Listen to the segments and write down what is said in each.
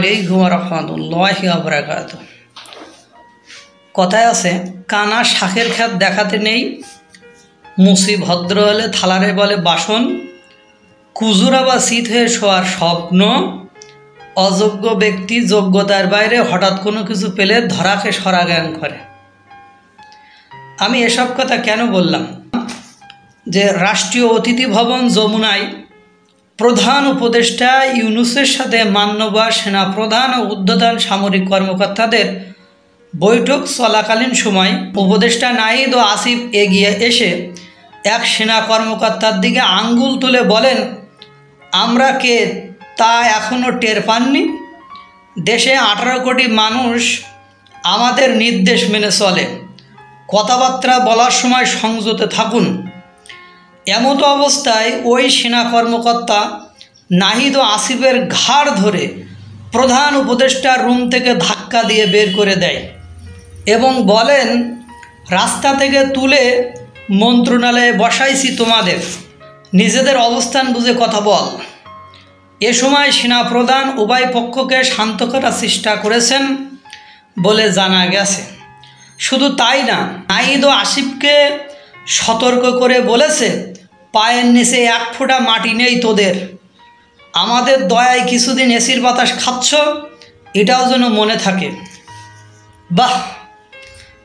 আলাইকুম ওয়া রাহমাতুল্লাহি ওয়া বারাকাতুহু। কথায় আছে, কানা শাকের ক্ষেত দেখাতে নেই, মুসি ভদ্র হলে থালারে বলে বাসন, কুজুরা বা শীত হয়ে শোয়ার স্বপ্ন, অযোগ্য ব্যক্তি যোগ্যতার বাইরে হঠাৎ কোনো কিছু পেলে ধরাকে সরা জ্ঞান করে। আমি এসব কথা কেন বললাম? যে রাষ্ট্রীয় অতিথি ভবন যমুনায় প্রধান উপদেষ্টা ইউনূসের সাথে মান্যবর সেনাপ্রধান ও ঊর্ধ্বতন সামরিক কর্মকর্তাদের বৈঠক চলাকালীন সময় উপদেষ্টা নাহিদ ও আসিফ এগিয়ে এসে এক সেনা কর্মকর্তার দিকে আঙ্গুল তুলে বলেন, আমরা কে তা এখনও টের পাননি? দেশে 18 কোটি মানুষ আমাদের নির্দেশ মেনে চলে, কথাবার্তা বলার সময় সংযত থাকুন। এমত অবস্থায় ওই সেনা কর্মকর্তা নাহিদ ও আসিফের ঘাড় ধরে প্রধান উপদেষ্টার রুম থেকে ধাক্কা দিয়ে বের করে দেয় এবং বলেন, রাস্তা থেকে তুলে মন্ত্রণালয়ে বসাইছি তোমাদের, নিজেদের অবস্থান বুঝে কথা বল। এ সময় সেনাপ্রধান উভয় পক্ষকে শান্ত করার চেষ্টা করেছেন বলে জানা গেছে। শুধু তাই না, নাহিদ ও আসিফকে সতর্ক করে বলেছে, পায়ের নিচে 1 ফোঁটা মাটি নেই তোদের, আমাদের দয়ায় কিছুদিন এসির বাতাস খাচ্ছ, এটাও যেন মনে থাকে। বাহ,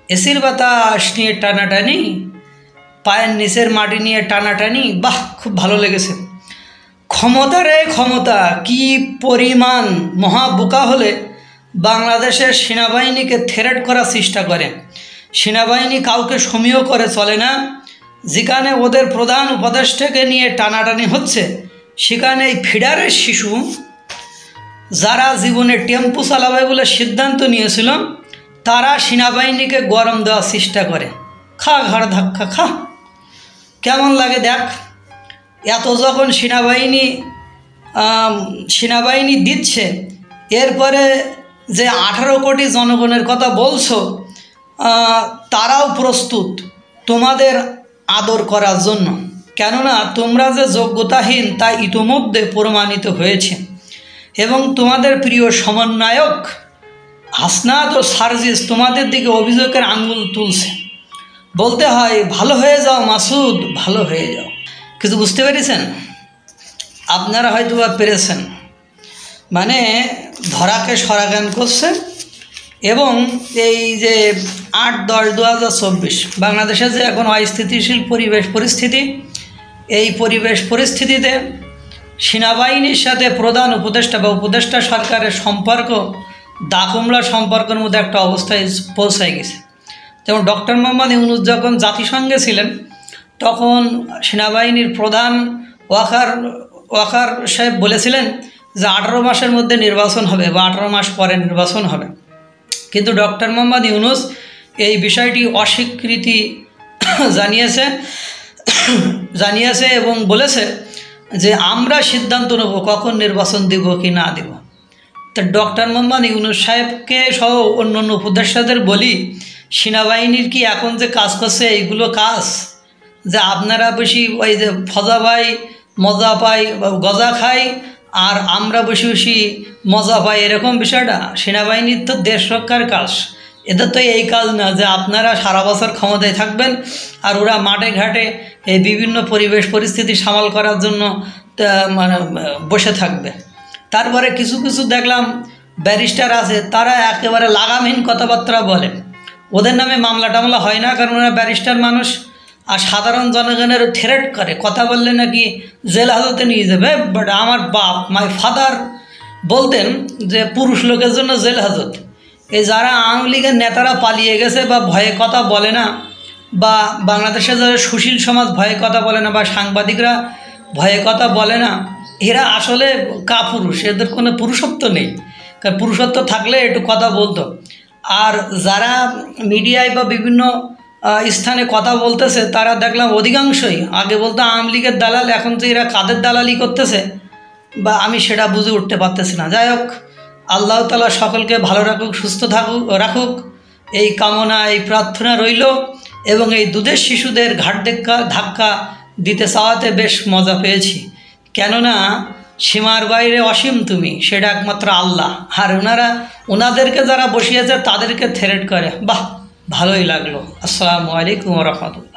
এসির বাতাস নিয়ে টানাটানি, পায়ের নিচের মাটি নিয়ে টানাটানি, বাহ, খুব ভালো লেগেছে। ক্ষমতা রে ক্ষমতা, কি পরিমাণ মহাবোকা হলে বাংলাদেশের সেনাবাহিনীকে থ্রেট করার চেষ্টা করে। সেনাবাহিনী কাউকে সমীহ করে চলে না। যেখানে ওদের প্রধান উপদেষ্টাকে নিয়ে টানাটানি হচ্ছে, সেখানে এই ফিডারের শিশু যারা জীবনে টেম্পু চালাবে বলে সিদ্ধান্ত নিয়েছিল, তারা সেনাবাহিনীকে গরম দেওয়ার চেষ্টা করে। খা ঘাড় ধাক্কা খা, কেমন লাগে দেখ। এত যখন সেনাবাহিনী দিচ্ছে, এরপরে যে 18 কোটি জনগণের কথা বলছো, তারাও প্রস্তুত তোমাদের আদর করার জন্য। কেননা তোমরা যে যোগ্যতাহীন তা ইতোমধ্যে প্রমাণিত হয়েছে এবং তোমাদের প্রিয় সমন্বয়ক হাসনাত ও সার্জিস তোমাদের দিকে অভিযোগের আঙুল তুলছে। বলতে হয়, ভালো হয়ে যাও মাসুদ, ভালো হয়ে যাও। কিছু বুঝতে পেরেছেন? আপনারা হয়তো বা পেরেছেন। মানে ধরাকে সরাগান করছে। এবং এই যে 8-10-2024 বাংলাদেশে যে এখন অস্থিতিশীল পরিস্থিতি, এই পরিস্থিতিতে সেনাবাহিনীর সাথে প্রধান উপদেষ্টা বা উপদেষ্টা সরকারের সম্পর্ক দাকুমলা সম্পর্কের মধ্যে একটা অবস্থায় পৌঁছায় গেছে। যেমন ডক্টর মোহাম্মদ ইউনূস যখন জাতিসংঘে ছিলেন, তখন সেনাবাহিনীর প্রধান ওয়াকার সাহেব বলেছিলেন যে 18 মাসের মধ্যে নির্বাচন হবে বা 18 মাস পরে নির্বাচন হবে। কিন্তু ডক্টর মোহাম্মদ ইউনূস এই বিষয়টি অস্বীকৃতি জানিয়েছে এবং বলেছে যে আমরা সিদ্ধান্ত নেব কখন নির্বাচন দেব কি না দেব। তো ডক্টর মোহাম্মদ ইউনূস সাহেবকে সহ অন্যান্য উপদেষ্টাদের বলি, সেনাবাহিনীর কি এখন যে কাজ করছে এইগুলো কাজ যে আপনারা বেশি ওই যে ফজা পাই মজা পাই গজা খাই আর আমরা বসে বসে মজা পাই, এরকম বিষয়টা? সেনাবাহিনীর তো দেশ রক্ষার কাজ, এদের তো এই কাজ না যে আপনারা সারা বছর ক্ষমতায় থাকবেন আর ওরা মাঠে ঘাটে এই বিভিন্ন পরিস্থিতি সামাল করার জন্য মানে বসে থাকবে। তারপরে কিছু দেখলাম ব্যারিস্টার আছে, তারা একেবারে লাগামহীন কথাবার্তা বলে। ওদের নামে মামলা টামলা হয় না, কারণ ওরা ব্যারিস্টার মানুষ। আর সাধারণ জনগণের থ্রেট করে, কথা বললে নাকি জেল হাজতে নিয়ে যাবে। বাট আমার বাপ মাই ফাদার বলতেন যে পুরুষ লোকের জন্য জেল হাজত। এই যারা আওয়ামী লীগের নেতারা পালিয়ে গেছে বা ভয়ে কথা বলে না, বা বাংলাদেশের যারা সুশীল সমাজ ভয়ে কথা বলে না, বা সাংবাদিকরা ভয়ে কথা বলে না, এরা আসলে কাপুরুষ, এদের কোনো পুরুষত্ব নেই। কারণ পুরুষত্ব থাকলে একটু কথা বলতো। আর যারা মিডিয়ায় বা বিভিন্ন স্থানে কথা বলতেছে, তারা দেখলাম অধিকাংশই আগে বলতো আওয়ামী লীগের দালাল, এখন যে এরা কাদের দালালি করতেছে বা আমি সেটা বুঝে উঠতে পারতেছি না। যাই হোক, আল্লাহ তাআলা সকলকে ভালো রাখুক, সুস্থ রাখুক, এই কামনা, এই প্রার্থনা রইল। এবং এই দুধের শিশুদের ঘাট ধাক্কা দিতে চাওয়াতে বেশ মজা পেয়েছি। কেননা সীমার বাইরে অসীম তুমি, সেটা একমাত্র আল্লাহ। আর ওনাদেরকে যারা বসিয়েছে তাদেরকে থ্রেট করে। বাহ, ভালোই লাগলো। আসসালামু আলাইকুম ওয়া রাহমাতুল্লাহ।